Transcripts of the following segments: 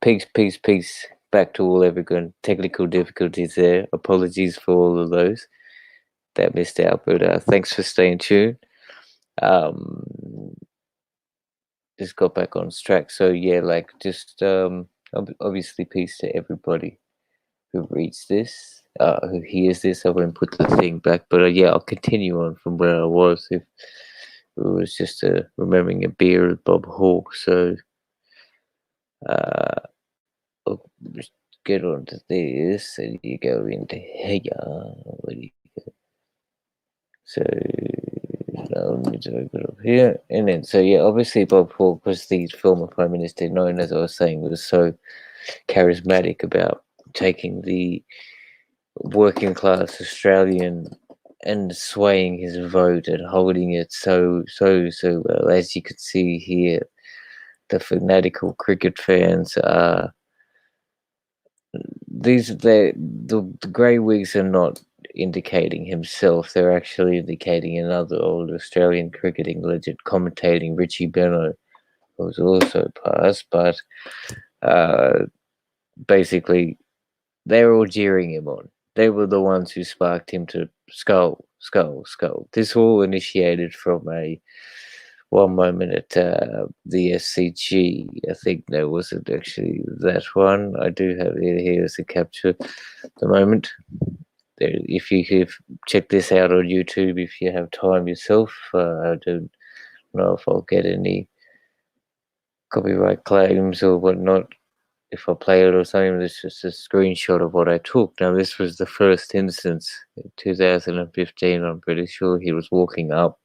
Peace. Back to all everyone. Technical difficulties there. Apologies for all of those that missed out, but thanks for staying tuned. Um, just got back on track. So yeah, like just obviously peace to everybody who reads this, who hears this. I won't put the thing back, but yeah, I'll continue on from where I was. If it was just remembering a beer with Bob Hawke. So I'll just get on to this, and you go into here. Where do you go? So now let me just open up here, and then so yeah, obviously Bob Hawke was the former Prime Minister, known, as I was saying, was so charismatic about taking the working class Australian and swaying his vote and holding it so well. As you could see here, the fanatical cricket fans are the grey wigs are not indicating himself. They're actually indicating another old Australian cricketing legend commentating, Richie Benaud, who was also passed, but basically they're all jeering him on. They were the ones who sparked him to skull. This all initiated from one moment at the SCG. I think there wasn't actually that one. I do have it here as a capture at the moment. There, if you could check this out on YouTube if you have time yourself. I don't know if I'll get any copyright claims or whatnot if I play it or something. It's just a screenshot of what I took. Now, this was the first instance in 2015. I'm pretty sure he was walking up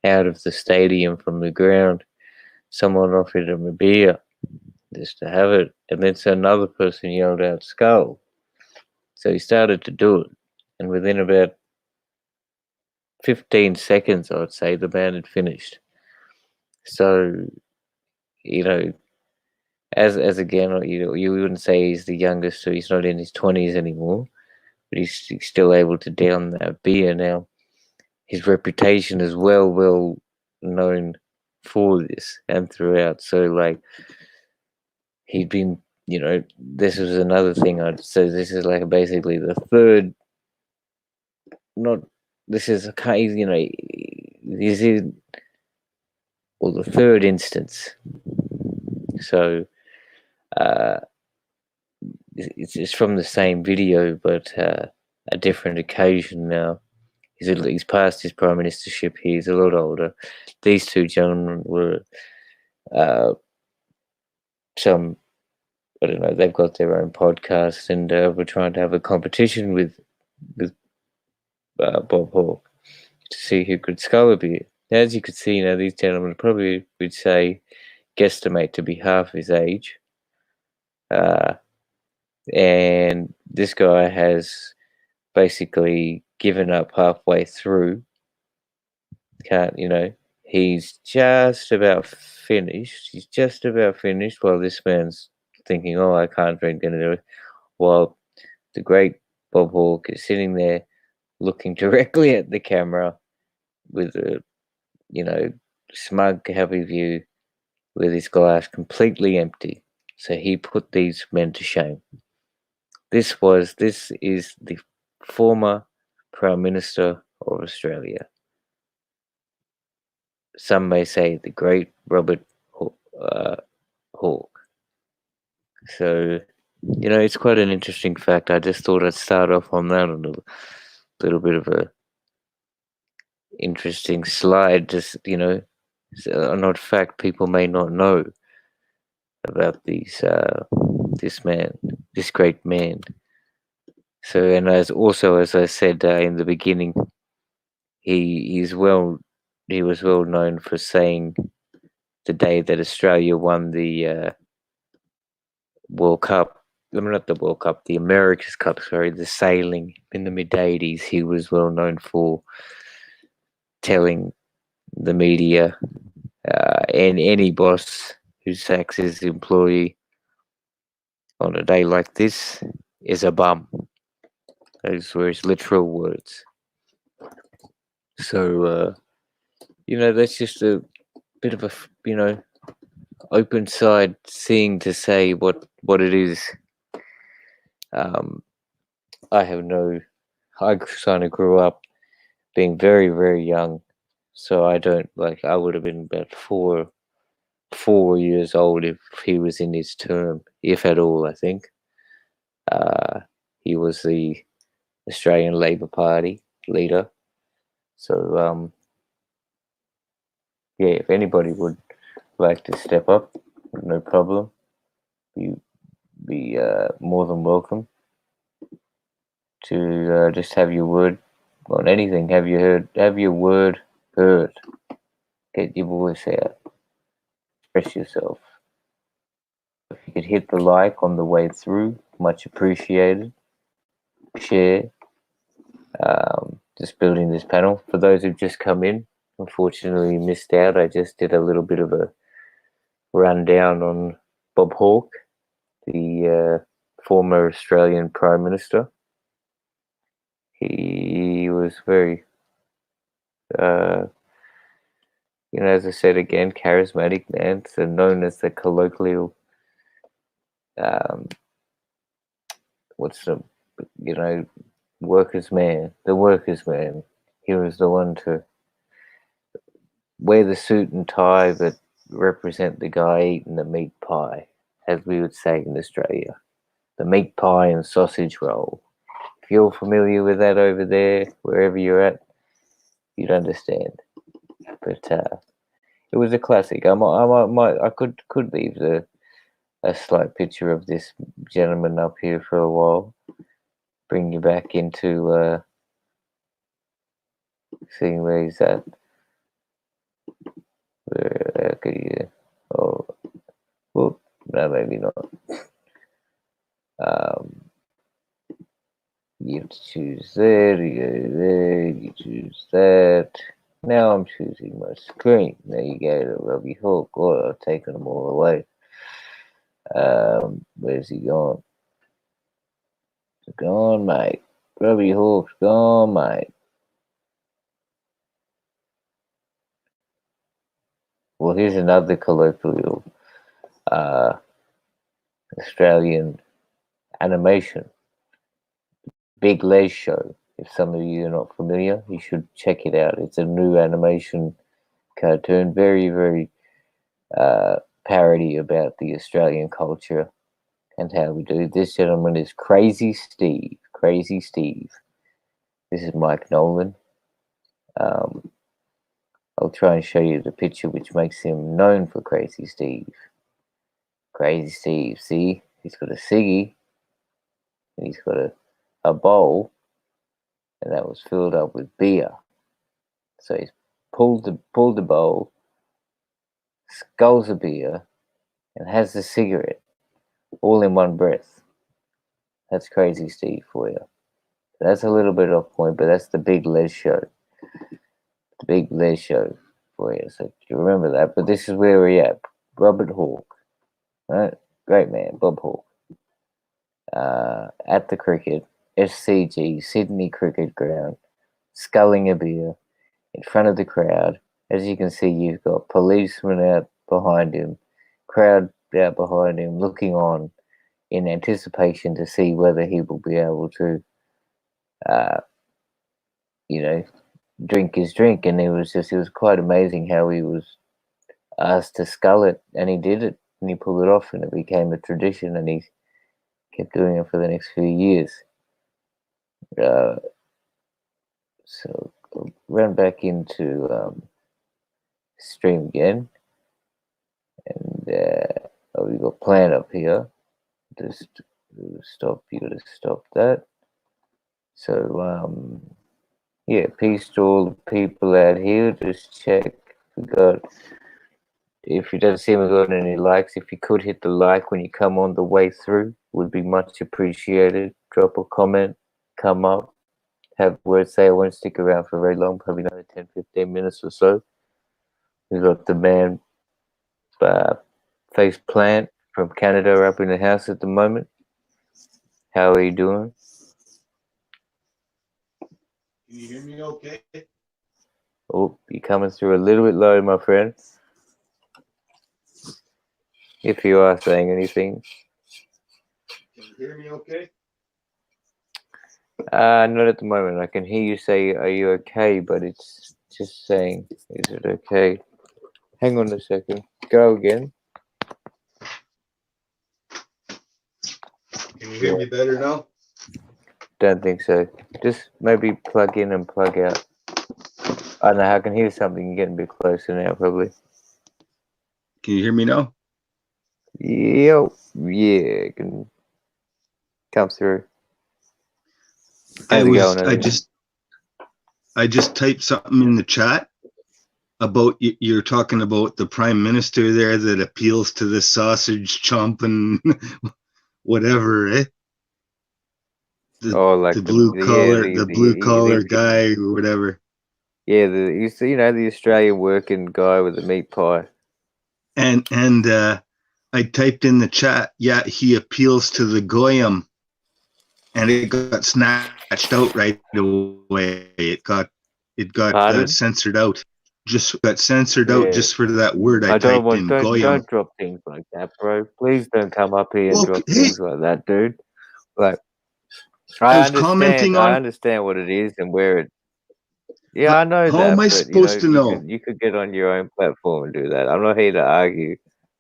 out of the stadium from the ground. Someone offered him a beer just to have it, and then so another person yelled out skull. So he started to do it, and within about 15 seconds, I would say, the man had finished. So, you know, as again, you wouldn't say he's the youngest, so he's not in his 20s anymore, but he's still able to down that beer. Now, his reputation is well known for this and throughout. So, like, he'd been, this was another thing I'd say. This is like basically the third, not, this is, this is, well, the third instance. So, it's from the same video, but a different occasion now. He's past his prime ministership. He's a lot older. These two gentlemen were some, I don't know, they've got their own podcast, and we're trying to have a competition with Bob Hawke to see who could scull a beer. As you could see, now these gentlemen probably would say, guesstimate to be half his age. And this guy has basically given up halfway through. He's just about finished. While this man's thinking, oh, I can't drink anymore. While the great Bob Hawke is sitting there looking directly at the camera with a, smug, happy view with his glass completely empty. So he put these men to shame. This is the former Prime Minister of Australia. Some may say the great Robert Hawke. So, it's quite an interesting fact. I just thought I'd start off on that on a little bit of a interesting slide. Just, an odd fact people may not know about this great man. So, and as I said in the beginning, he was well known for saying the day that Australia won the World Cup, not the World Cup, the America's Cup, the sailing in the mid-80s, he was well known for telling the media and any boss who sacks his employee on a day like this is a bum. Those were his literal words. So, that's just a bit of a, open side seeing to say what it is. Um, I have no. I kind of grew up being very very young, so I don't like. I would have been about 4 years old if he was in his term, if at all. I think he was the Australian Labor Party leader. So yeah, if anybody would like to step up, no problem. You be more than welcome to just have your word on anything. Have you heard? Have your word heard. Get your voice out. Express yourself. If you could hit the like on the way through, much appreciated. Share. Just building this panel. For those who've just come in, unfortunately missed out. I just did a little bit of a rundown on Bob Hawke, the former Australian Prime Minister. He was very, as I said again, charismatic man, so known as the colloquial, what's the, workers' man, the workers' man. He was the one to wear the suit and tie, but represent the guy eating the meat pie, as we would say in Australia. The meat pie and sausage roll. If you're familiar with that over there, wherever you're at, you'd understand. But it was a classic. I could leave a slight picture of this gentleman up here for a while. Bring you back into seeing where he's at. Where could you? Oh, whoop, no, maybe not. You have to choose there. You go there. You choose that. Now I'm choosing my screen. There you go, to Robbie Hawke. Oh, I've taken them all away. Where's he gone? Gone, mate. Robbie Hawke's gone, mate. Well, here's another colloquial Australian animation. Big Les Show. If some of you are not familiar, you should check it out. It's a new animation cartoon, very, very parody about the Australian culture and how we do. This gentleman is Crazy Steve. Crazy Steve. This is Mike Nolan. I'll try and show you the picture which makes him known for Crazy Steve. Crazy Steve, see? He's got a ciggy and he's got a bowl, and that was filled up with beer. So he's pulled the bowl, sculls a beer, and has the cigarette all in one breath. That's Crazy Steve for you. That's a little bit off point, but that's the Big Les Show. The Big Les Show for you. So you remember that. But this is where we're at. Robert Hawke, right? Great man, Bob Hawke. At the cricket, SCG, Sydney Cricket Ground, sculling a beer in front of the crowd. As you can see, you've got policemen out behind him, crowd out behind him, looking on in anticipation to see whether he will be able to, drink his drink. And it was quite amazing how he was asked to scull it, and he did it, and he pulled it off, and it became a tradition, and he kept doing it for the next few years. So I'll run back into stream again, and we've got plan up here. Just stop. You got to stop that. So yeah, peace to all the people out here. Just check. If you don't see me got any likes, if you could hit the like when you come on the way through, would be much appreciated. Drop a comment, come up, have words say. I won't stick around for very long, probably another 10-15 minutes or so. We've got the man Face Plant from Canada up in the house at the moment. How are you doing? Can you hear me okay? Oh, you're coming through a little bit low, my friend. if you are saying anything. Can you hear me okay? Not at the moment. I can hear you say, "Are you okay?" But it's just saying, "Is it okay?" Hang on a second. Go again. Can you hear Yeah, me better now? don't think so. Just maybe plug in and plug out. I don't know. I can hear something. You're getting a bit closer now, probably. Can you hear me now? Yo, yeah, it can come through. How's it going, Anthony? I just typed something in the chat about you're talking about the prime minister there that appeals to the sausage chomping whatever, eh? Oh, like The blue collar, the blue collar the guy or whatever. yeah, the Australian working guy with the meat pie. And I typed in the chat, yeah, he appeals to the goyim, and it got snatched out right away. It got Pardon? censored out. Just got censored out Yeah. just for that word I I don't typed want in, goyim. don't drop things like that, bro. Please don't come up here and Well, drop hey, things like that, dude. Like I was commenting I on. understand what it is and where it. Yeah, I know How am that, I but you know, supposed to know? you could get on your own platform and do that. I'm not here to argue,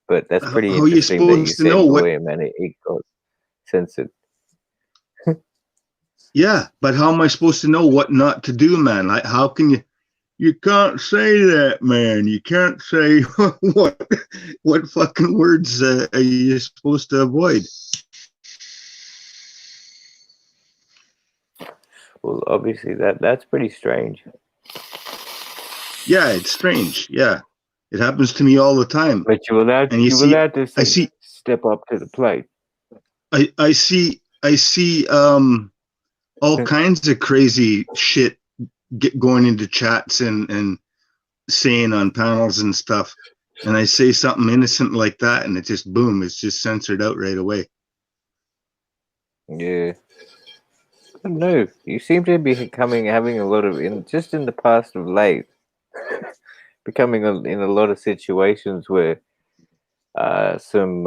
but that's pretty How are you interesting that you supposed to know said what? Goyim and it got censored. Yeah, but how am I supposed to know what not to do, man? Like, how can you? You can't say that, man. You can't say what fucking words are you supposed to avoid? Well, obviously that's pretty strange. Yeah, it's strange. Yeah, it happens to me all the time. But And you you're see, allowed to I see, step up to the plate. I see all kinds of crazy shit going into chats and saying on panels and stuff. And I say something innocent like that, and it just boom, it's just censored out right away. Yeah. I don't know. You seem to be having a lot of just in the past of late, becoming in a lot of situations where some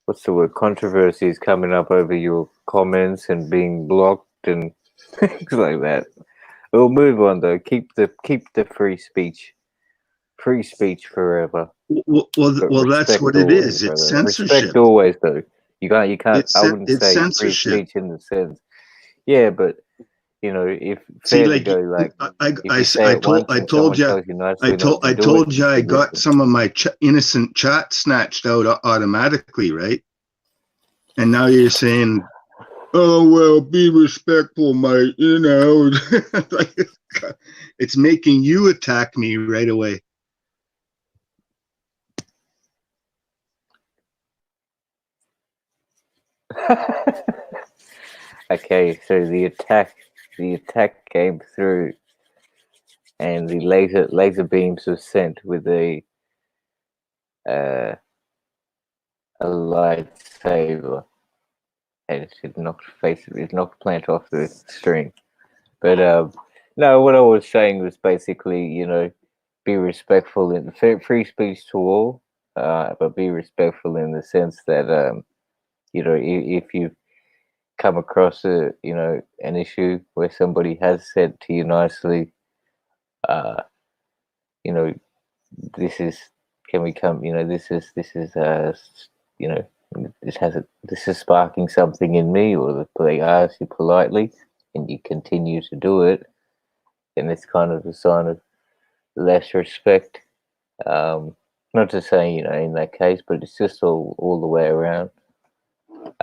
what's the word, controversies coming up over your comments and being blocked and things like that. We'll move on though. Keep the free speech forever. But Well, that's respect what it always, is. It's brother. Respect censorship. always though. You can't. I wouldn't It's say free censorship. speech in the sense. Yeah, but you know, if See, fair to like go, like if I, you say it once I and told someone you, tells you nicely not to I do it, told you you I should got listen. some of my innocent chat snatched out automatically, right? And now you're saying, "Oh well, be respectful, mate." You know, like, it's making you attack me right away. Okay, so the attack came through, and the laser beams were sent with uh, a lightsaber, and it knocked Plant off the string. But no, what I was saying was basically, you know, be respectful in free speech to all, but be respectful in the sense that you know, if you come across an issue where somebody has said to you nicely, uh, you know, this is can we come, you know, you know, this is sparking something in me, or they ask you politely, and you continue to do it, then it's kind of a sign of less respect. Not to say, you know, in that case, but it's just all the way around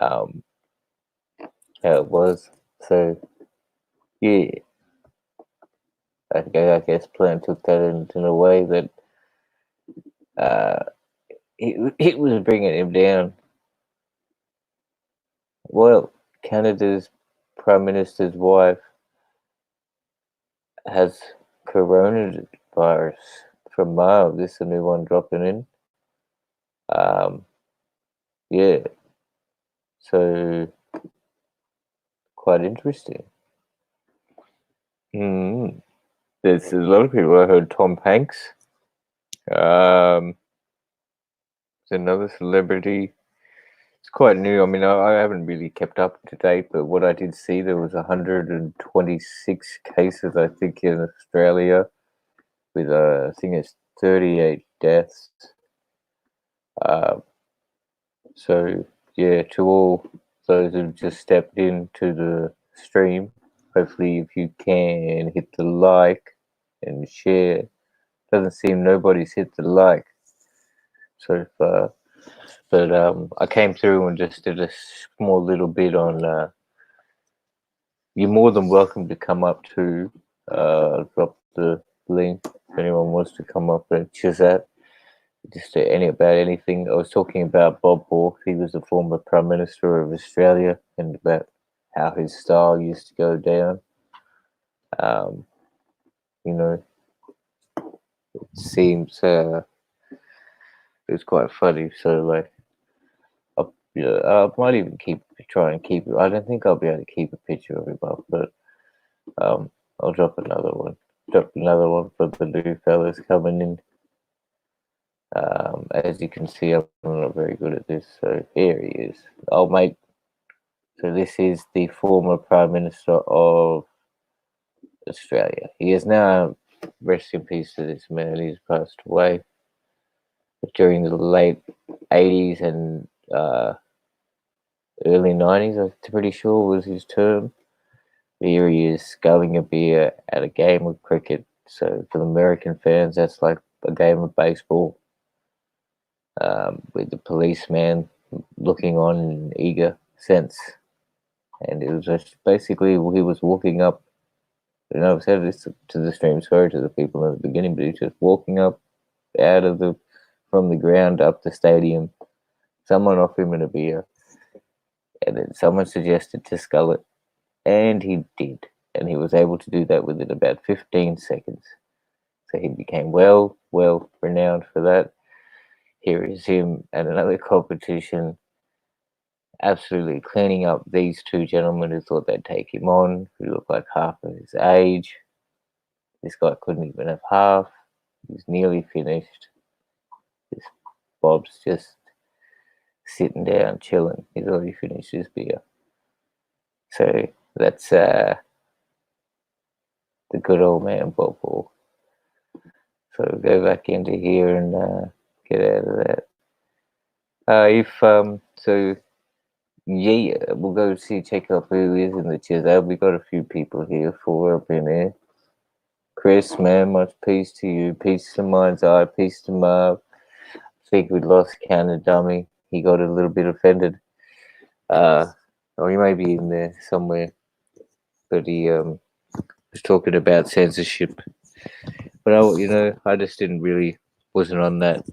um, how it was. So yeah, I guess Plant took that in a way that uh, it was bringing him down. Well, Canada's Prime Minister's wife has coronavirus from Mars. This is a new one dropping in. Um, yeah, so quite interesting. There's a lot of people. I heard Tom Hanks. Um, another celebrity. It's quite new. I mean, I haven't really kept up to date, but what I did see, there was 126 cases, I think, in Australia, with I think it's 38 deaths. So yeah, to all those who've just stepped into the stream, hopefully, if you can hit the like and share. Doesn't seem nobody's hit the like so far. But I came through and just did a small little bit on. You're more than welcome to come up to. Drop the link if anyone wants to come up and chat. Just about anything. I was talking about Bob Hawke. He was the former Prime Minister of Australia, and about how his style used to go down. You know, it seems it's quite funny. So like. I might even try and keep it. I don't think I'll be able to keep a picture of him up, but I'll drop another one. Drop another one for the new fellas coming in. As you can see, I'm not very good at this. So here he is. Oh, mate. So this is the former Prime Minister of Australia. He is now, rest in peace to this man. He's passed away during the late 80s and early 90s, I'm pretty sure was his term. Here he is sculling a beer at a game of cricket. So for the American fans, that's like a game of baseball, with the policeman looking on in an eager sense. And it was just basically, he was walking up, and I've said this to the stream, sorry to the people in the beginning, but he's just walking up from the ground up the stadium. Someone offered him a beer, and then someone suggested to scull it, and he did. And he was able to do that within about 15 seconds. So he became well renowned for that. Here is him at another competition, absolutely cleaning up these two gentlemen who thought they'd take him on, who looked like half of his age. This guy couldn't even have half. He's nearly finished. This Bob's just sitting down, chilling. He's already finished his beer. So that's the good old man, Bob Hawke. So go back into here and get out of that. We'll go check out who is in the chat. We got a few people here, 4 up in there. Chris, man, much peace to you. Peace to Mind's Eye. Peace to Marv. I think we lost Counter Dummy. He got a little bit offended. Or he may be in there somewhere. But he was talking about censorship. But I just wasn't on that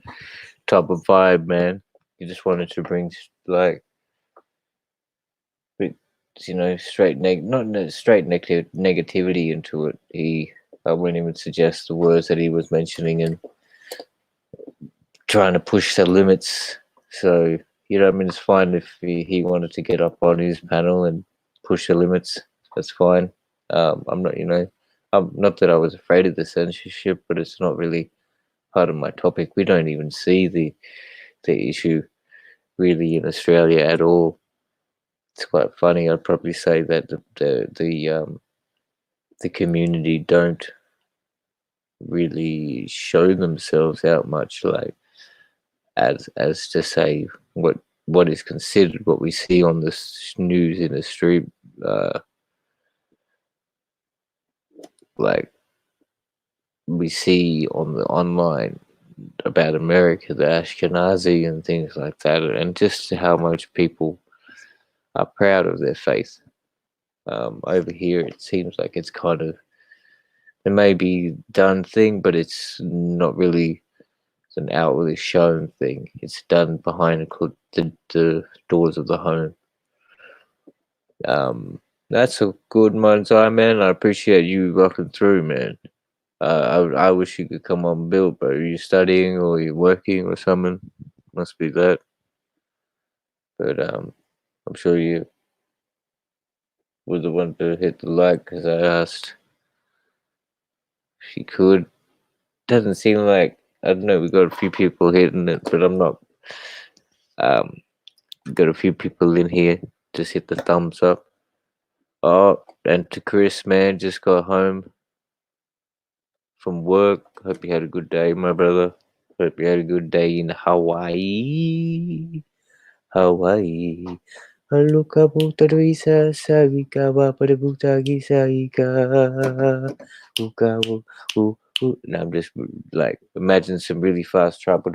type of vibe, man. You just wanted to bring like, straight negativity into it. I wouldn't even suggest the words that he was mentioning and trying to push the limits. So it's fine if he wanted to get up on his panel and push the limits. That's fine. I'm not that I was afraid of the censorship, but it's not really part of my topic. We don't even see the issue really in Australia at all. It's quite funny. I'd probably say that the community don't really show themselves out much, like as to say what is considered what we see on the news in the street, like we see on the online about America, the Ashkenazi and things like that, and just how much people are proud of their faith. Over here, it seems like it's kind of, it may be done thing, but it's not really an outwardly shown thing. It's done behind the doors of the home. That's a good Mind's Eye, man. I appreciate you rocking through, man. I wish you could come on Bill, but are you studying or are you working or something? Must be that. But I'm sure you were the one to hit the like because I asked if you could. Doesn't seem like, I don't know, we got a few people hitting it, but I'm not Got a few people in here. Just hit the thumbs up. Oh, and to Chris, man, just got home from work. Hope you had a good day, my brother. Hope you had a good day in Hawaii. Hawaii. Haluka butarisa sagika wapadabutagi saika. Uka Now I'm just like imagine some really fast trouble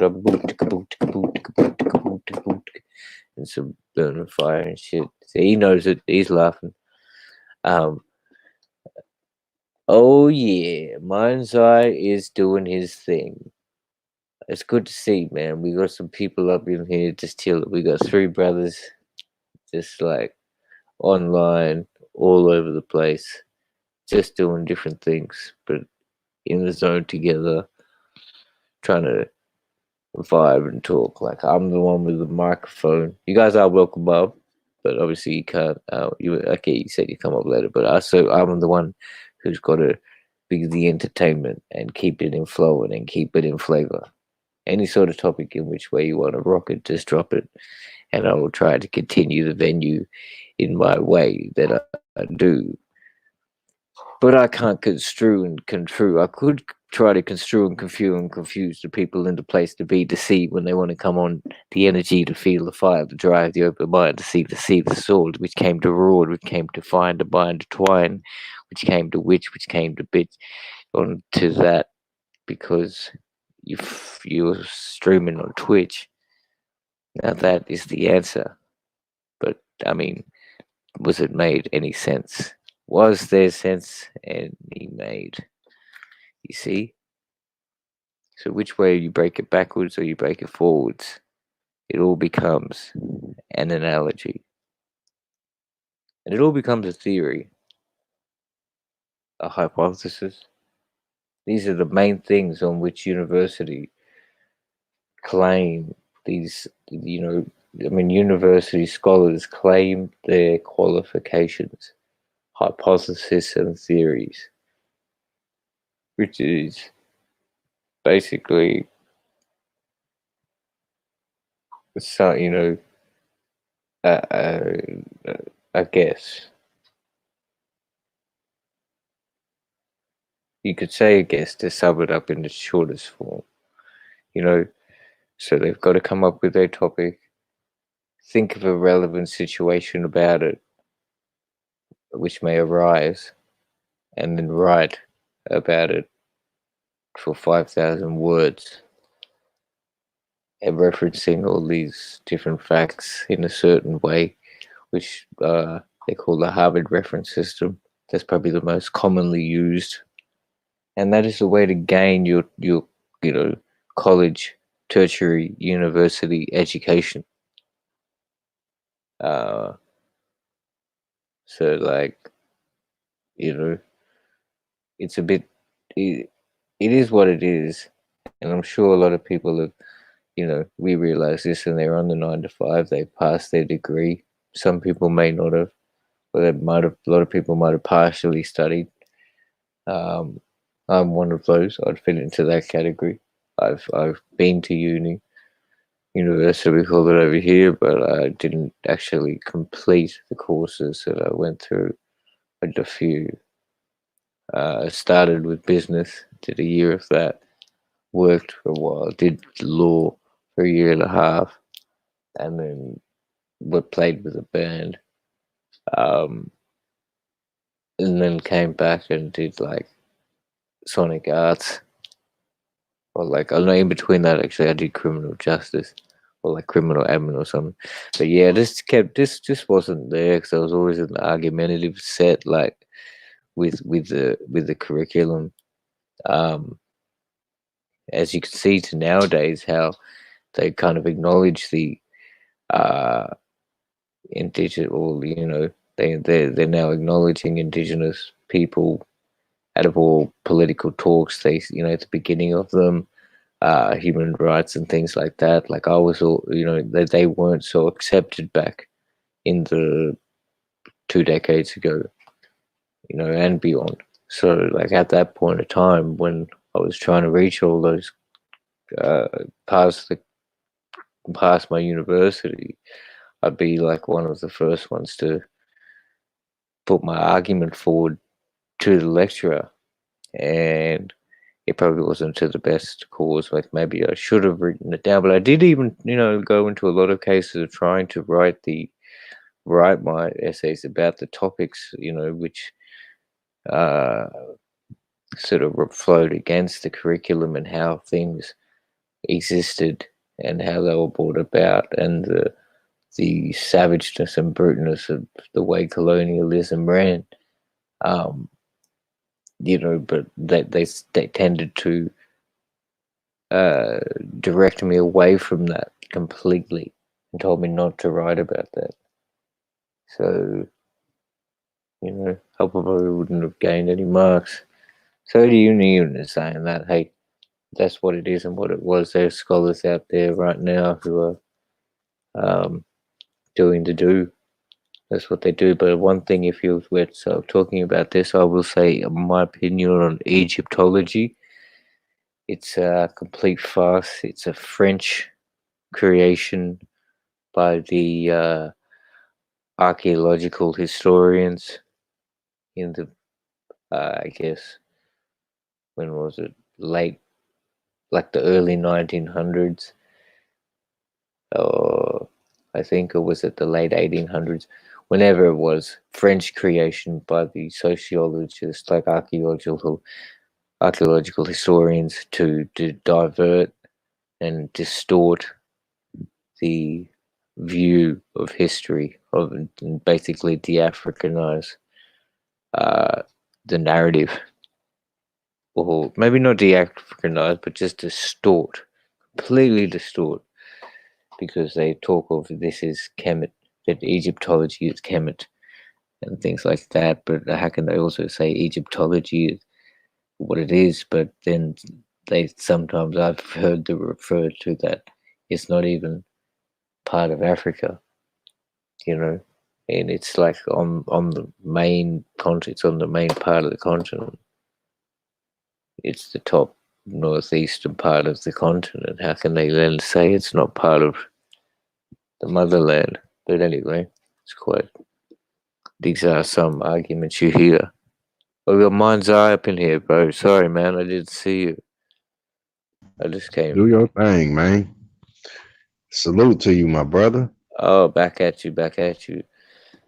and some burning fire and shit. So he knows it. He's laughing. Oh yeah, Mind's Eye is doing his thing. It's good to see, man. We got some people up in here just chilling. We got three brothers just like online, all over the place, just doing different things, but in the zone together, trying to vibe and talk. Like I'm the one with the microphone. You guys are welcome up, but obviously you can't. You said you come up later, but I'm the one who's got to be the entertainment and keep it in flow and keep it in flavor. Any sort of topic in which way you want to rock it, just drop it, and I will try to continue the venue in my way that I do. But I can't construe and contrue. I could try to construe and confuse the people in the place to be, to see when they want to come on, the energy, to feel the fire, the drive, the open mind, to see the sword, which came to roar, which came to find, to bind, to twine, which came to which came to bitch, on to that, because you're streaming on Twitch. Now that is the answer. But I mean, was it made any sense? Was there sense any made? You see? So which way you break it backwards or you break it forwards, it all becomes an analogy. And it all becomes a theory, a hypothesis. These are the main things on which university claim these, university scholars claim their qualifications, hypothesis and theories, which is basically, so, I guess you could say, to sum it up in the shortest form, so they've got to come up with their topic, think of a relevant situation about it, which may arise, and then write about it for 5,000 words, and referencing all these different facts in a certain way, which they call the Harvard reference system. That's probably the most commonly used, and that is the way to gain your college, tertiary, university education. So like, it's a bit, it is what it is, and I'm sure a lot of people have, we realize this, and they're on the 9 to 5. They passed their degree. Some people may not have, or they might have. A lot of people might have partially studied. I'm one of those. I'd fit into that category. I've been to university, we call it over here, but I didn't actually complete the courses that I went through. I did a few. I started with business, did a year of that, worked for a while, did law for a year and a half, and then played with a band, and then came back and did like Sonic Arts, or like, I don't know, in between that actually I did criminal justice, or like criminal admin or something. But yeah, this just wasn't there, because I was always in an argumentative set, like with the curriculum. As you can see to nowadays, how they kind of acknowledge the indigenous, or they're now acknowledging indigenous people out of all political talks. They, at the beginning of them, human rights and things like that. Like I was all, they weren't so accepted back in the 2 decades ago, and beyond. So like at that point of time, when I was trying to reach all those parts of the past my university, I'd be like one of the first ones to put my argument forward to the lecturer, and it probably wasn't to the best cause. Like maybe I should have written it down, but I did even, go into a lot of cases of trying to write my essays about the topics, which uh, sort of flowed against the curriculum and how things existed and how they were brought about, and the savageness and bruteness of the way colonialism ran. Um, but they tended to uh, direct me away from that completely and told me not to write about that. So, I probably wouldn't have gained any marks. So the union is saying that, hey, that's what it is and what it was. There's scholars out there right now who are um, doing the do. That's what they do. But one thing, if you were talking about this, I will say my opinion on Egyptology. It's a complete farce. It's a French creation by the archaeological historians in the, I guess, when was it? Like the early 1900s, or I think it was at the late 1800s, whenever it was, French creation by the sociologists, like archaeological historians, to divert and distort the view of history, and basically de-Africanize uh, the narrative, or maybe not de-Africanize, but just completely distort, because they talk of this is Kemet, that Egyptology is Kemet, and things like that. But how can they also say Egyptology is what it is? But then they sometimes, I've heard them refer to that it's not even part of Africa, and it's like on the main continent, it's on the main part of the continent. It's the top northeastern part of the continent. How can they then say it's not part of the motherland? But anyway, it's quite. These are some arguments you hear. Oh, your mind's eye up in here, bro. Sorry, man, I didn't see you. I just came. Do your thing, man. Salute to you, my brother. Oh, back at you, back at you.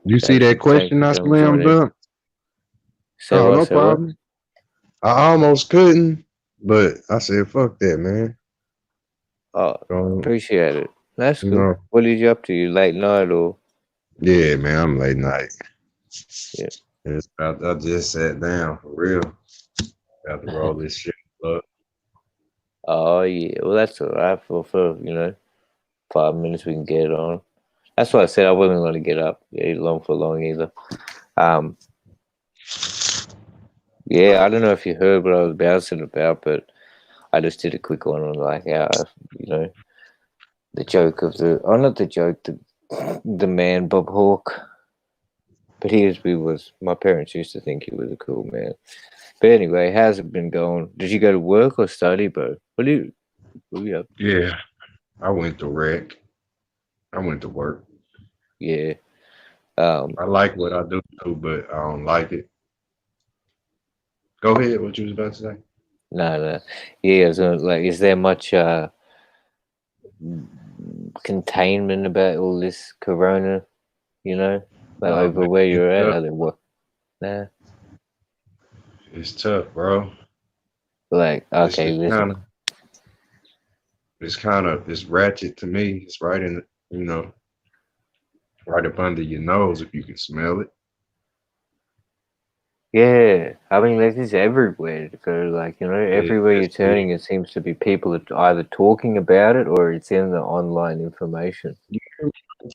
You see Thanks for that thanks question for I coming slammed joining. up? Say Oh, what? no Say what? problem. I almost couldn't, but I said, fuck that, man. Oh, Don't, appreciate it. That's you cool. know, What did you up to? You late night or? yeah, man, I'm late night. Yeah. I just sat down for real. Got to roll this shit up. Oh yeah. Well, that's all right. For 5 minutes we can get it on. That's why I said I wasn't going to get up long for long either. Um. Yeah, I don't know if you heard what I was bouncing about, but I just did a quick one on like how the joke of not the joke, the man Bob Hawke. But my parents used to think he was a cool man. But anyway, how's it been going? Did you go to work or study, bro? What are you up? Yeah, I went to rec. I went to work. Yeah. I like what I do, but I don't like it. Go ahead. What you was about to say? No, no. Yeah, so like, is there much containment about all this corona, like Oh over man, where it's you're at? tough. Are there what? Nah. It's tough, bro. Like, It's okay, just listen. it's ratchet to me. It's right in, right up under your nose if you can smell it. Yeah, I mean, this is everywhere. Because, like, everywhere you're It's big. turning, it seems to be people are either talking about it or it's in the online information. You can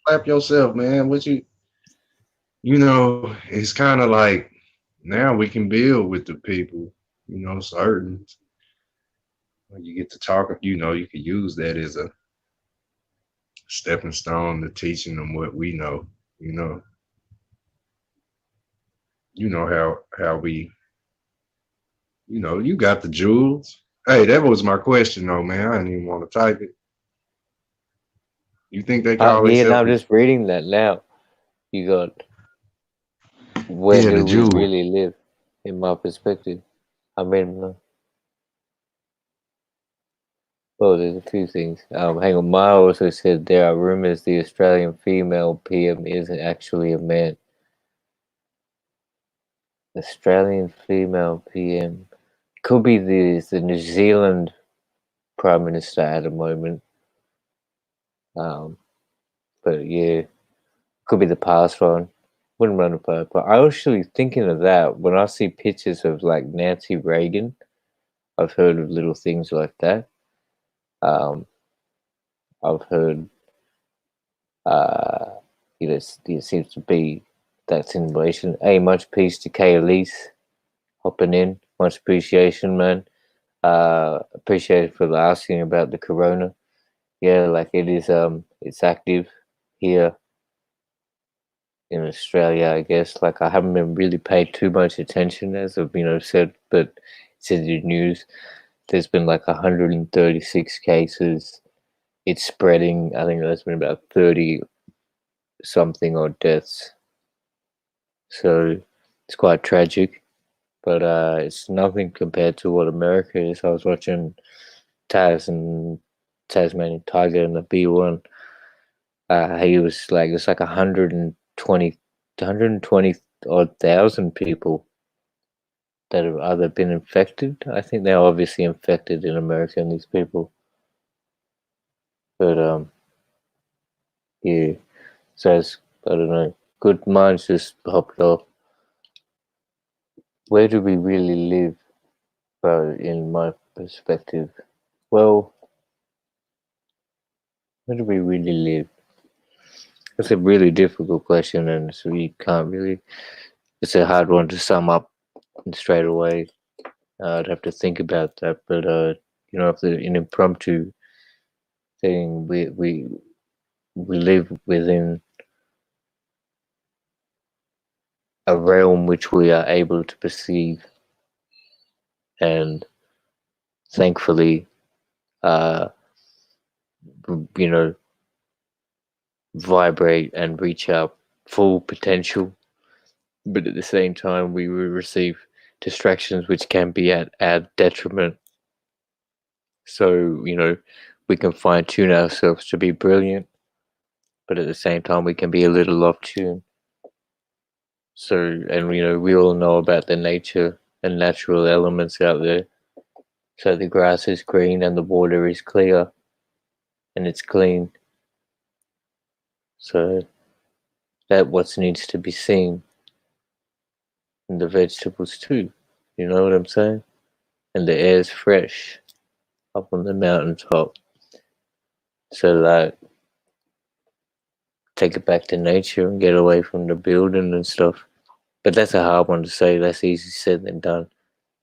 slap yourself, man. It's kind of like now we can build with the people, certain. When you get to talk, you can use that as a stepping stone to teaching them what we know. You know, how we, you got the jewels. Hey, that was my question though, man. I didn't even want to type it. You think they call Yeah, and I'm themselves? just reading that now. You got where Yeah, the do we Jews. really live, in my perspective. I mean, well, there's a few things. Hang on. Maya also said there are rumors the Australian female PM isn't actually a man. Australian female PM could be the New Zealand Prime Minister at the moment. Um, but yeah, could be the past one. Wouldn't run it by, but I was actually thinking of that when I see pictures of like Nancy Reagan. I've heard of little things like that. Um, I've heard, uh, it seems to be that simulation. Hey, much peace to Kay Elise hopping in. Much appreciation, man. Appreciate it for asking about the corona. Yeah, like it is. It's active here in Australia, I guess. Like I haven't been really paid too much attention as I've said, but it's in the news. There's been like 136 cases. It's spreading. I think there's been about 30 something odd deaths. So it's quite tragic, but it's nothing compared to what America is. I was watching Tasmanian Tiger and the B1. He was like, it's like 120 odd thousand people that have either been infected. I think they're obviously infected in America, and these people. But yeah. So it's, I don't know. Good minds just hopped off. Where do we really live, bro? In my perspective, well, where do we really live? It's a really difficult question, and so you can't really. It's a hard one to sum up straight away. I'd have to think about that, but if the an impromptu thing, we live within a realm which we are able to perceive, and thankfully, uh, you know, vibrate and reach our full potential. But at the same time, we will receive distractions which can be at our detriment. So, we can fine tune ourselves to be brilliant, but at the same time, we can be a little off tune. So, and we all know about the nature and natural elements out there. So the grass is green and the water is clear and it's clean. So that what needs to be seen. And the vegetables too. You know what I'm saying? And the air's fresh up on the mountaintop. So that take it back to nature and get away from the building and stuff. But that's a hard one to say. That's easy said than done.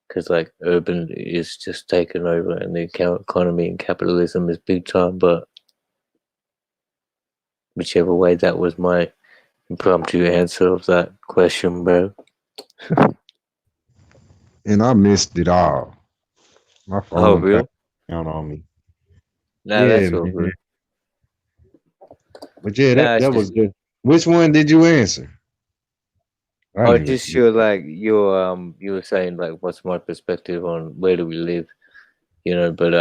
Because like urban is just taken over and the economy and capitalism is big time. But whichever way, that was my impromptu answer of that question, bro. And I missed it all. My Oh, phone real? cut down on me. Nah, Yeah, that's all man. good. But yeah, Nah, it's that just was good. Which one did you answer? I oh, didn't even just see. you were saying like what's my perspective on where do we live, but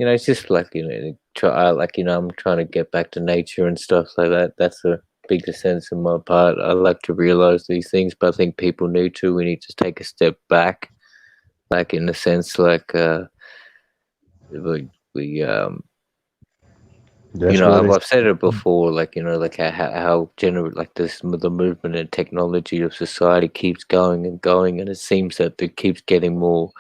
it's just like I'm trying to get back to nature and stuff like that. That's a bigger sense on my part. I like to realize these things, but I think people need to. We need to take a step back, like in the sense like we That's what it's. I've said it before, like like how general like this the movement and technology of society keeps going and going, and it seems that it keeps getting more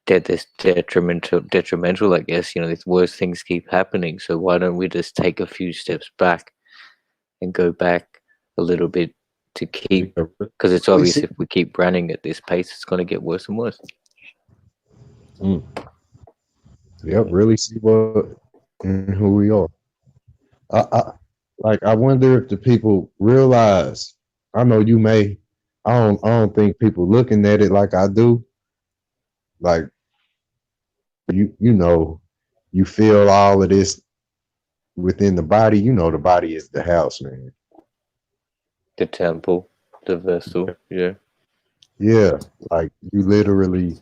detrimental. I guess these worse things keep happening. So why don't we just take a few steps back and go back a little bit to keep? Yeah, Because it's really obvious see. if we keep running at this pace, it's going to get worse and worse. Mm, yep, really see what and who we are. I like. I wonder if the people realize. I know you may. I don't think people looking at it like I do. Like you know, you feel all of this within the body, you know, the body is the house, man. The temple, the vessel. Yeah. Yeah, like you literally,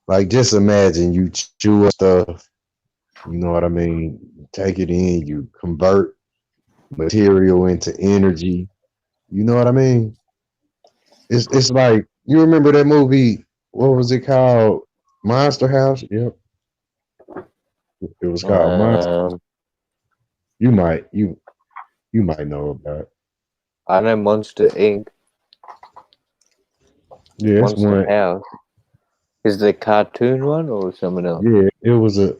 like just imagine you chew up stuff. You know what I mean? Take it in, you convert material into energy. You know what I mean? It's like you remember that movie? What was it called? Monster House. Yep, it was called Monster. Um, You might you might know about it. I know Monster Inc. Yeah, it's Monster one. House. Is it a cartoon one or something else? Yeah, it was a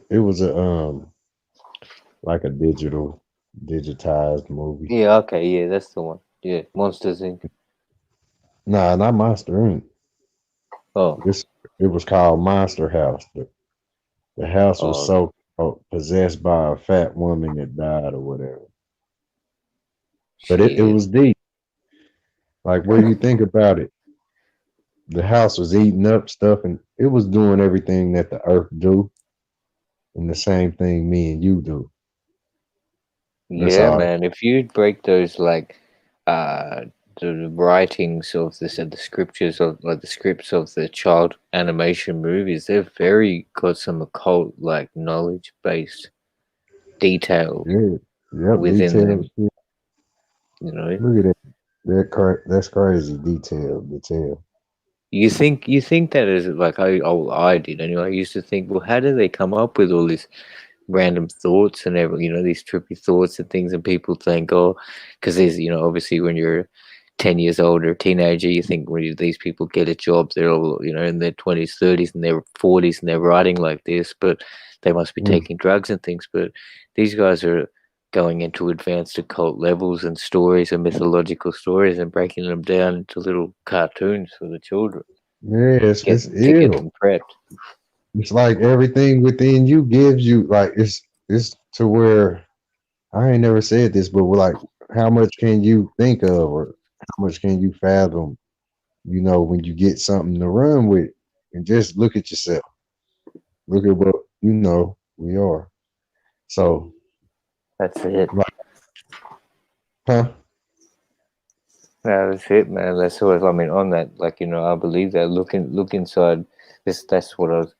like a digitized movie. Yeah, okay, yeah, that's the one. Yeah, Monsters Inc. Nah, not Monster Inc. Oh, This it was called Monster House. The house was oh, so possessed by a fat woman that died or whatever. But it shit. was deep. Like what do you think about it? The house was eating up stuff and it was doing everything that the earth do and the same thing me and you do. That's Yeah, all. man. If you break those uh, the writings of the scriptures of like the scripts of the child animation movies, they're very got some occult like knowledge based detail Yeah. Yep, within details. them. You know, Look at that. That's crazy. Detail. you think that is like I did anyway. I used to think, well, how do they come up with all this random thoughts and these trippy thoughts and things, and people think, oh, because there's obviously when you're 10 years old or a teenager, you think when these people get a job, they're all in their 20s, 30s, and their 40s, and they're writing like this, but they must be Mm. taking drugs and things. But these guys are going into advanced occult levels and stories and mythological stories and breaking them down into little cartoons for the children Yeah, it's to get ill. them prepped. It's like everything within you gives you like it's to where I ain't never said this, but we're like how much can you think of or how much can you fathom, you know, when you get something to run with and just look at yourself. Look at what you know we are. So That's it. like huh? Yeah, that's it, man. That's what I mean. On that, like I believe that. Look inside. That's what I was,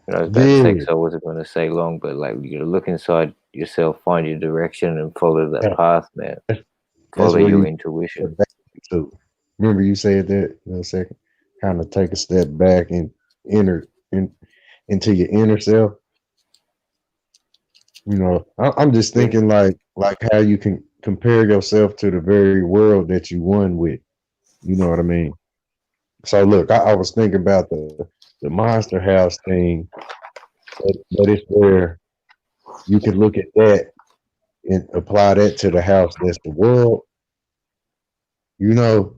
about to say. Yeah. Because I wasn't going to say long, but like look inside yourself, find your direction, and follow that Yeah. path, man. That's Follow where your you intuition. step back to. Remember you said that in a second. Kind of take a step back and into your inner self. You know, I'm just Yeah, thinking like how you can compare yourself to the very world that you won with. You know what I mean? So look, I was thinking about the monster house thing, but it's where you can look at that and apply that to the house that's the world, you know,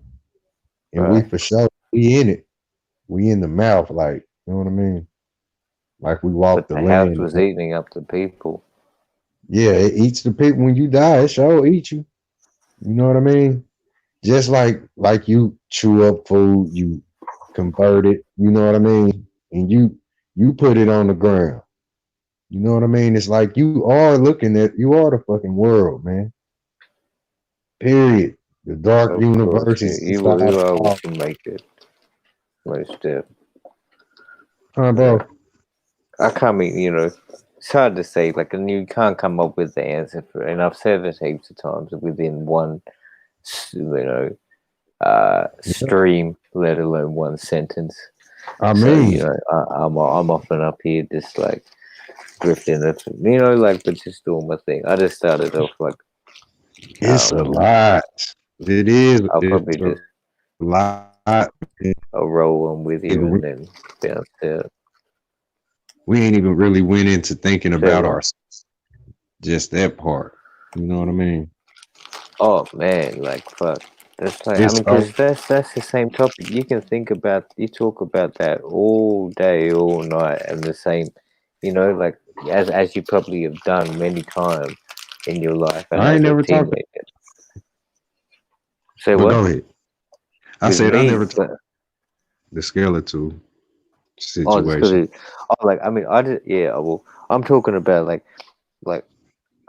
and we right. for sure we in it. We in the mouth, like, you know what I mean? Like we walk But the the house land. was eating up the people. Yeah, it eats the people when you die, it sure eat you. You know what I mean? Just like you chew up food, you convert it, you know what I mean? And you put it on the ground. You know what I mean? It's like you are the fucking world, man. Period. The dark Of course, universe you is you, inside you are all. what you make it. Most definitely. Huh, Yeah. bro? I can't mean, it's hard to say, like, and you can't come up with the answer for it. And I've said it heaps of times within one, you know, Yeah. stream, let alone one sentence. I So, mean, I'm often up here just like drifting, like, but just doing my thing. I just started off like, it's a um, lot. It is. I'll It's probably a just lot. I'll roll on with you We and then bounce out. we ain't even really went into thinking Say about what? our just that part. You know what I mean? Oh man, like fuck. That's like I It's mean, because that's the same topic. You talk about that all day, all night, and the same, like as you probably have done many times in your life and I ain't as a never talked, teenager. Say but what? go ahead. I With said I me, never talked the skeletal oh, just because situation. like I mean, I just yeah. Well, I'm talking about like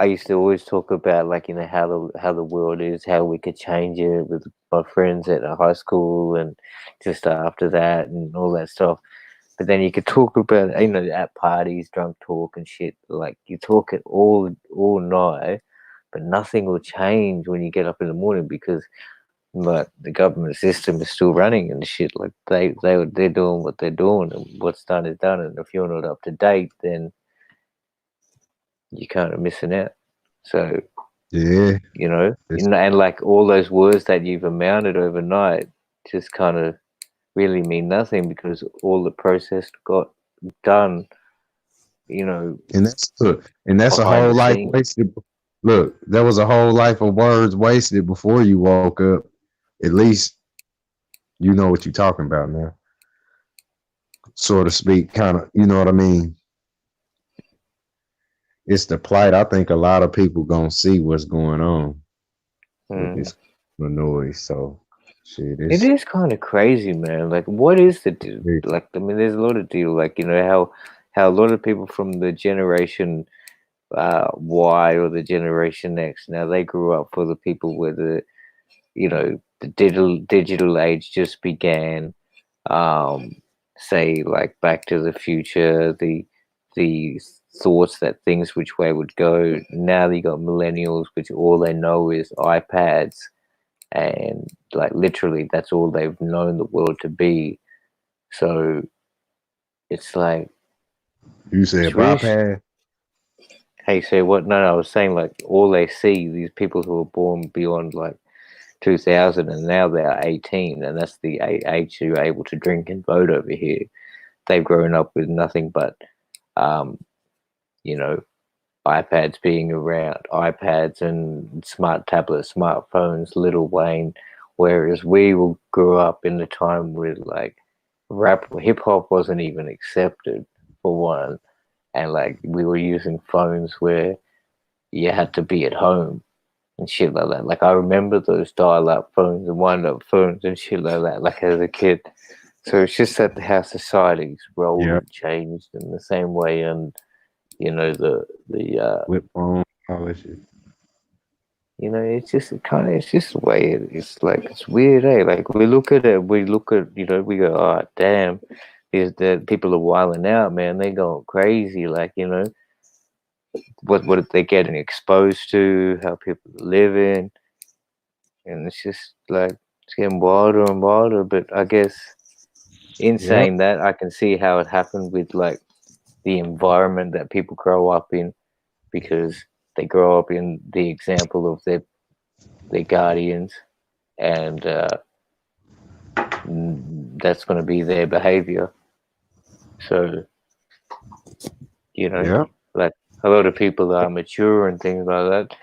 I used to always talk about like how the world is, how we could change it with my friends at high school and just after that and all that stuff. But then you could talk about at parties, drunk talk and shit. Like you talk it all night, but nothing will change when you get up in the morning because like the government system is still running and shit. Like they're doing what they're doing and what's done is done. And if you're not up to date, then you kind of missing out. So Yeah, and like all those words that you've amounted overnight just kind of really mean nothing because all the process got done, and that's a behind whole the life scenes. wasted. Look, there was a whole life of words wasted before you woke up. At least you know what you're talking about now, so to speak. Kind of, you know what I mean? It's the plight. I think a lot of people gonna see what's going on with this noise. So, shit, It is kind of crazy, man. Like, what is the deal? big. Like, I mean, there's a lot of deal. Like, how a lot of people from the generation Y or the generation X now they grew up for the people where the digital age just began. Say like Back to the Future, the thoughts that things which way would go. Now you got millennials, which all they know is iPads, and like literally that's all they've known the world to be. So it's like You said it's really. bypass. Hey, say what? No, I was saying like all they see these people who are born beyond like 2000 and now they're 18 and that's the age you're able to drink and vote over here. They've grown up with nothing but um, you know iPads being around, iPads and smart tablets, smartphones, Little Wayne, whereas we will grow up in the time where like rap hip hop wasn't even accepted for one, and like we were using phones where you had to be at home and shit like that. Like I remember those dial-up phones and wind-up phones and shit like that. Like as a kid, so it's just that how society's rolled Yeah, and changed in the same way, and the flip phone, all that shit. it's just it's just the way it's like it's weird, eh? Like we look at it, we go, oh damn, the people are wilding out, man. They're going crazy, like what are they getting exposed to, how people are living, and it's just like it's getting wilder and wilder. But I guess in Yep. saying that, I can see how it happened with like the environment that people grow up in because they grow up in the example of their guardians, and that's going to be their behavior. So Yep. like a lot of people are mature and things like that.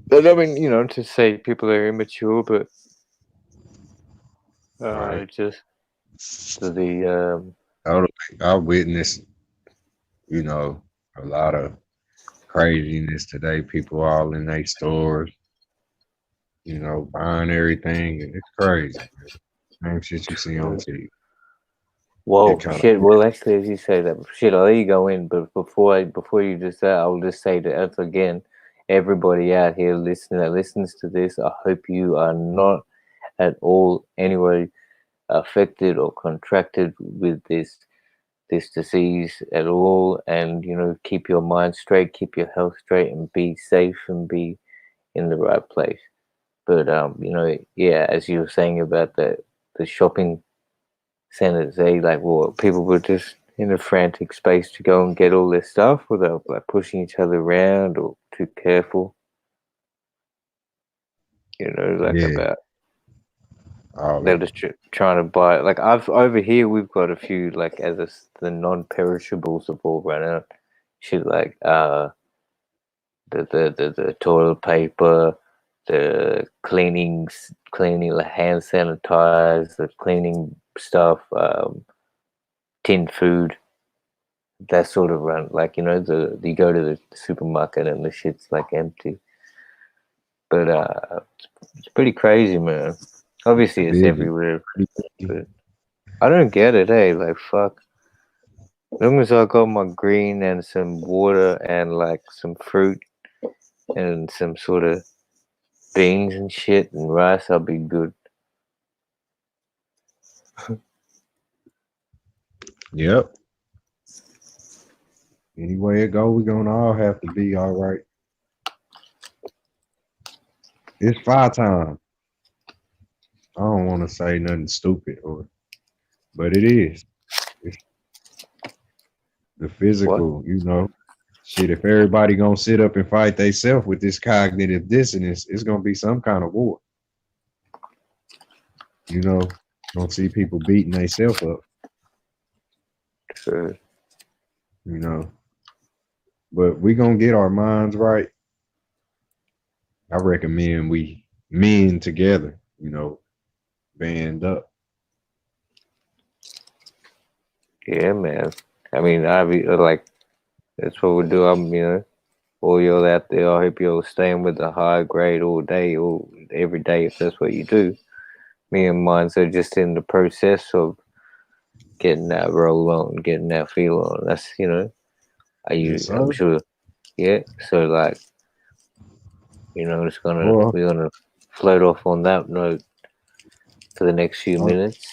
But I mean, to say people are immature, but Right. just the I witnessed, a lot of craziness today. People all in their stores, buying everything. And it's crazy. Same shit you see on TV. whoa It kind of, shit. Well, actually, as you say that shit, I'll let you go in. But before you just say, I'll just say to us again, everybody out here listening that listens to this, I hope you are not at all anyway affected or contracted with this disease at all, and keep your mind straight, keep your health straight, and be safe and be in the right place. But yeah, as you were saying about the shopping centers, like well, people were just in a frantic space to go and get all their stuff without like pushing each other around or too careful. Like yeah, about all they're that. just trying to buy. Like I've over here, we've got a few like the non-perishables have all run out. Shit like the toilet paper, the cleaning the hand sanitizer, the cleaning stuff, tin food, that sort of run. Like you go to the supermarket and the shit's like empty. But it's pretty crazy, man. Obviously, it's Busy. everywhere, Pretty busy. but I don't get it, eh? Like fuck. As long as I got my green and some water and like some fruit, and some sort of beans and shit and rice, I'll be good. Yep. Anyway it go, we gonna all have to be all right. It's fire time. I don't want to say nothing stupid, but it is. It's the physical, you know. Shit, if everybody gonna sit up and fight theyself with this cognitive dissonance, it's gonna be some kind of war. You know, don't see people beating themselves up. So, You know, but we gonna get our minds right. I recommend we men together, you know, band up. yeah, man. I mean, I be like, that's what we do. All y'all out there, I hope you're staying with the high grade all day or every day if that's what you do. Me and mine are just in the process of getting that roll on, getting that feel on. That's Yes, sir. I'm sure, yeah. So like, Well, we're gonna float off on that note for the next few minutes.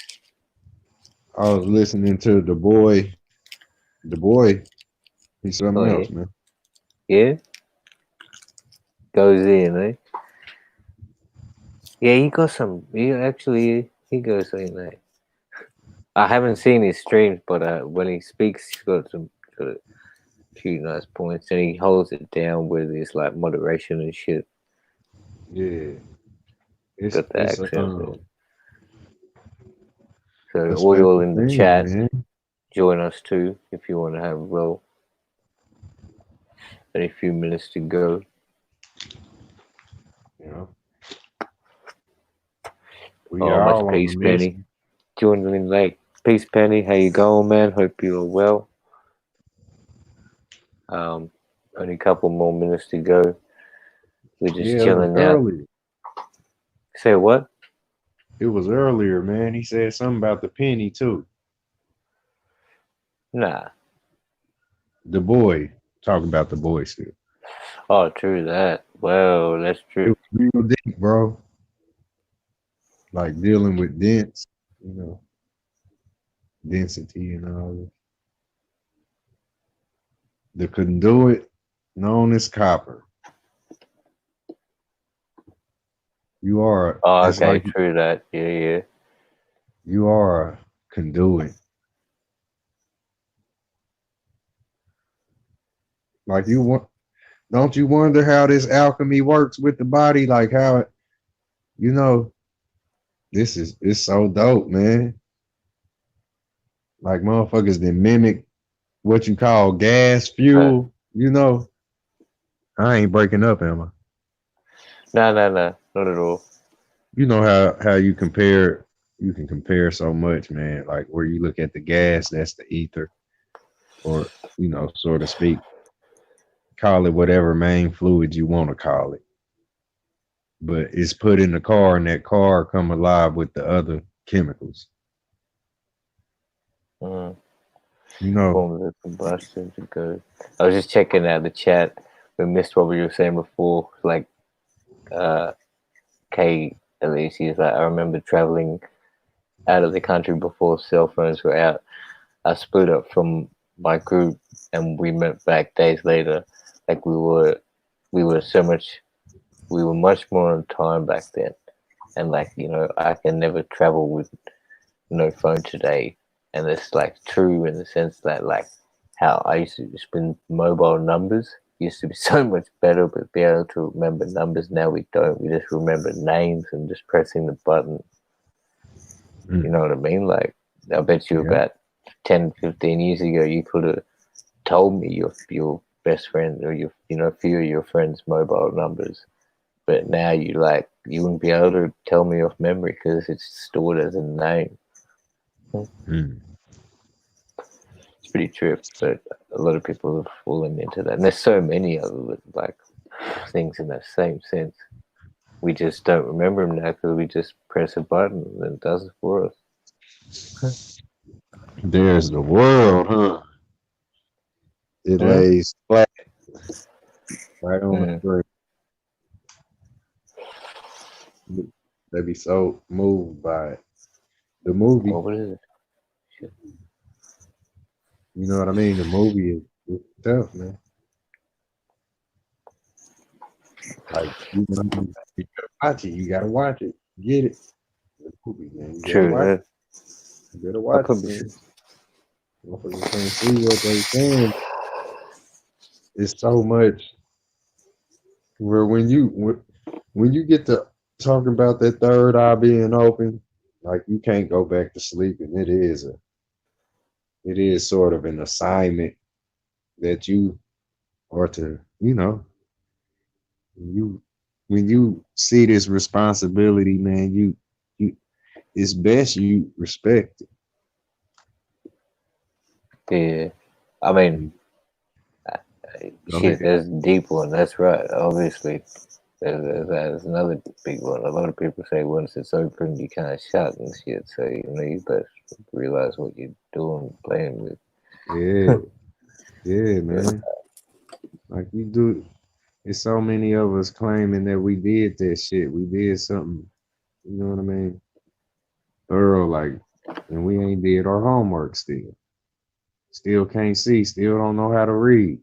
I was listening to the boy. The boy, he's something Oh else, man. yeah, goes in, eh? Yeah, he got some. He goes in there. I haven't seen his streams, but when he speaks, he's got a few nice points, and he holds it down with his like moderation and shit. Yeah, it's Got the it's accent. So a all y'all special in the thing, chat, man. join us too if you want to have a few minutes to go. You know, we Oh, are much all on peace, a Penny. mission. Joining in late. Peace, Penny. How you going, man? Hope you are well. Only a couple more minutes to go. We're just Yeah, it was chilling out. earlier. Say what? It was earlier, man. He said something about the penny too. Nah. The boy, talking about the boy still. Oh, true that. Well, that's It true. was real deep, bro. Like dealing with dents, you know, density and all this. The conduit known as copper. You are. Oh, It's okay, like true that. Yeah. you are a conduit. Like you want. Don't you wonder how this alchemy works with the body? Like how it, you know, it's so dope, man. Like motherfuckers that mimic what you call gas fuel, you know. I ain't breaking up, am I? No, not at all. You know how you can compare so much, man. Like where you look at the gas, that's the ether, or you know, so to speak. Call it whatever main fluid you want to call it. But it's put in the car and that car come alive with the other chemicals. Mm. You know, Forms of combustion to go. I was just checking out the chat. We missed what we were saying before. Like, Kay, at least, he's like, I remember traveling out of the country before cell phones were out. I split up from my group and we met back days later. Like we were much more on time back then. And like, I can never travel with no phone today. And it's like true in the sense that like how I used to just spin mobile numbers used to be so much better, but be able to remember numbers now we don't. We just remember names and just pressing the button. You know what I mean? Like I bet you about 10, 15 years ago you could have told me your best friend or few of your friends' mobile numbers. But now you wouldn't be able to tell me off memory because it's stored as a name. It's pretty true, but a lot of people have fallen into that. And there's so many other like things in that same sense. We just don't remember them now because we just press a button and it does it for us. there's the world, huh? It Hmm? lays flat right on the screen. They be so moved by it. The movie, What is it? you know what I mean? The movie is tough, man. Like you gotta watch it. You gotta watch it. Get it. The movie, man. You gotta True. watch Yeah. it. You gotta I watch it, probably man. should. Motherfuckers can't see what they saying. It's so much where when you get to talking about that third eye being open, like you can't go back to sleep, and it is sort of an assignment that you are to, you when you see this responsibility, man, you it's best you respect Yeah. I mean, it. Go shit, ahead. that's a deep one. That's right. Obviously, there's another big one. A lot of people say once it's open, you can't shut and shit. So you best realize what you're doing, playing with. Yeah, yeah, But, man. Like you do. There's so many of us claiming that we did that shit. We did something, you know what I mean? Thorough, like, and we ain't did our homework still. Still can't see, still don't know how to read.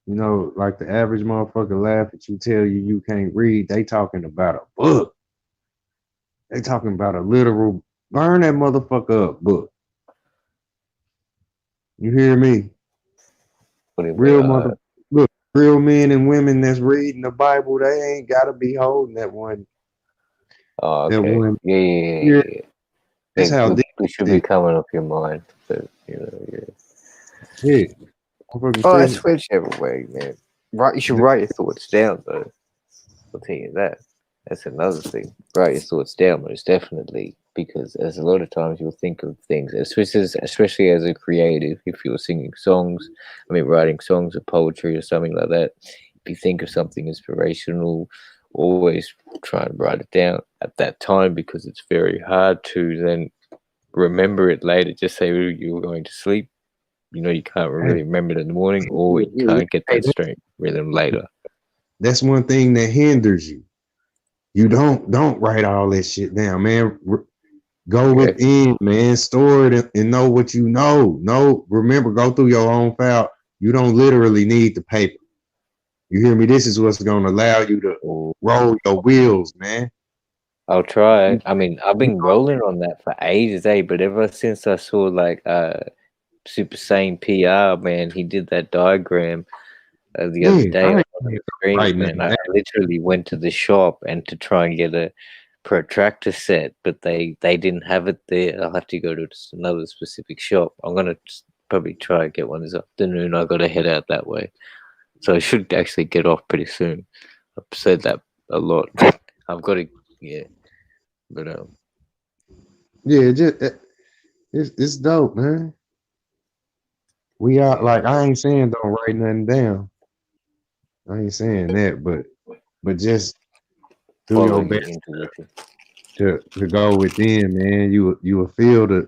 You know, like the average motherfucker laugh at you, tell you can't read. They talking about a book. They talking about a literal burn that motherfucker up book. You hear me? what do you mean? Real mother look, real men and women that's reading the Bible, they ain't gotta be holding that one. Oh, That okay. one. Yeah, yeah, yeah, Yeah, yeah. that's Like, how deep we should it be is. coming off your mind. But, yeah. Yeah, motherfucker Oh, feel that's whichever way, man. Right, you should me. write your thoughts down, though. I'll tell you that. That's another thing. Write your thoughts down, most definitely, because there's a lot of times you'll think of things, especially as a creative, if you're singing songs, writing songs or poetry or something like that. If you think of something inspirational, always try and write it down at that time because it's very hard to then remember it later. Just say you were going to sleep. You can't Hey, really remember it in the morning, or yeah, you yeah, can't get hey, that straight rhythm later. that's one thing that hinders you. You don't write all that shit down, man. Go Yeah. within, man. Store it and know what you know. No, remember, go through your own file. You don't literally need the paper. You hear me? This is what's going to allow you to Or roll your wheels, man. I'll try. You, I've you been rolling on that for ages, but ever since I saw like Super Saiyan PR, man, he did that diagram the other yeah, day I on ain't one of the right screens, now. man. I literally went to the shop and to try and get a protractor set, but they didn't have it there. I'll have to go to another specific shop. I'm gonna probably try and get one this afternoon. I got to head out that way, so I should actually get off pretty soon. I've said that a lot. I've got to, yeah, but Yeah, it's dope, man. We are yeah. like I ain't saying don't write nothing down. I ain't saying that, but just do Follow your your best intuition. to go within, man. You will feel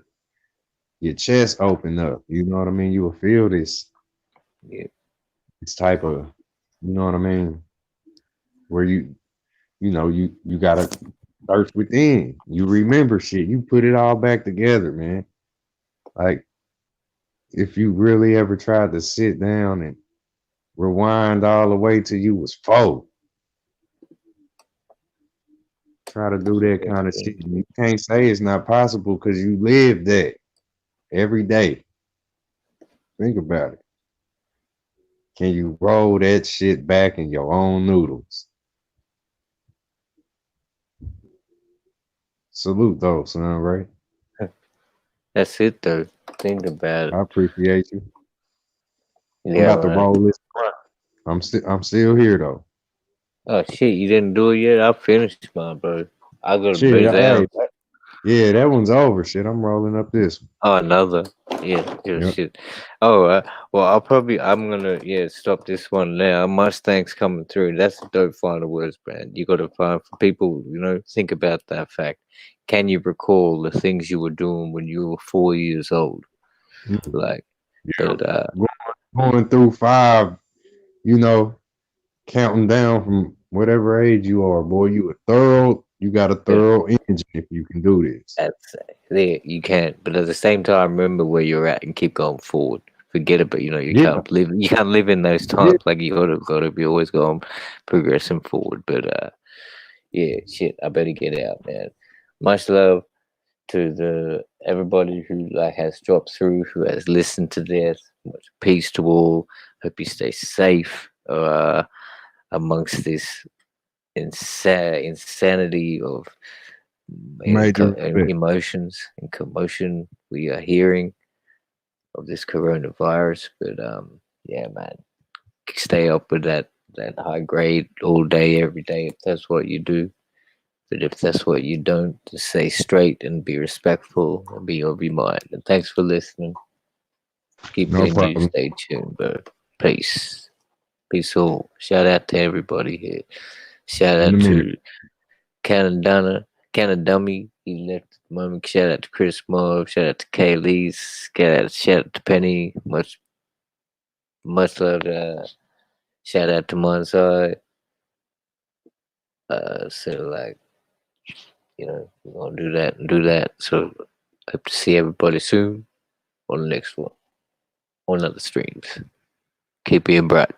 your chest open up. You know what I mean? You will feel Yeah, this type of, you know what I mean? Where you gotta search within. You remember shit. You put it all back together, man. Like if you really ever tried to sit down and rewind all the way till you was 4, try to do that yeah, kind of yeah. shit. You can't say it's not possible because you live that every day. Think about it. Can you roll that shit back in your own noodles? Salute though, son, right? That's it though. Think about it. I appreciate you. I'm Yeah, about to man. roll this. I'm still here though. Oh shit, you didn't do it yet? I finished mine, bro. I got to Shit, be hey, down. yeah, that one's over. Shit, I'm rolling up this one. Oh, another. Yeah, Yep. shit. Oh, well, I'm gonna, stop this one now. Mustang's coming through. That's a dope final words, brand. You got to find for people, think about that fact. Can you recall the things you were doing when you were 4 years old? Mm. Like, Yeah, but, going through 5, you know, counting down from whatever age you are, boy. You a thorough. You got a thorough engine if you can do this. There, you can't. But at the same time, remember where you're at and keep going forward. Forget about, you Yeah. can't live. You can't live in those times. Like you gotta be always going, progressing forward. But yeah, shit. I better get out, man. Much love to everybody who has dropped through, who has listened to this. Much peace to all. Hope you stay safe amongst this insanity of Major respect. emotions and commotion we are hearing of this coronavirus. But yeah, man, stay up with that high grade all day, every day, if that's what you do. But if that's what you don't, just stay straight and be respectful and be of your mind. And thanks for listening. Keep No it problem. stay tuned, bro. Peace. Peace all. Shout out to everybody here. Shout In a out minute. to Canadummy. He left at the moment. Shout out to Chris Moore. Shout out to Kaylee's. Shout out to Penny. Much love. Shout out to Monsai. So we're gonna do that and do that. So hope to see everybody soon on the next one. On other streams. Keep being bright.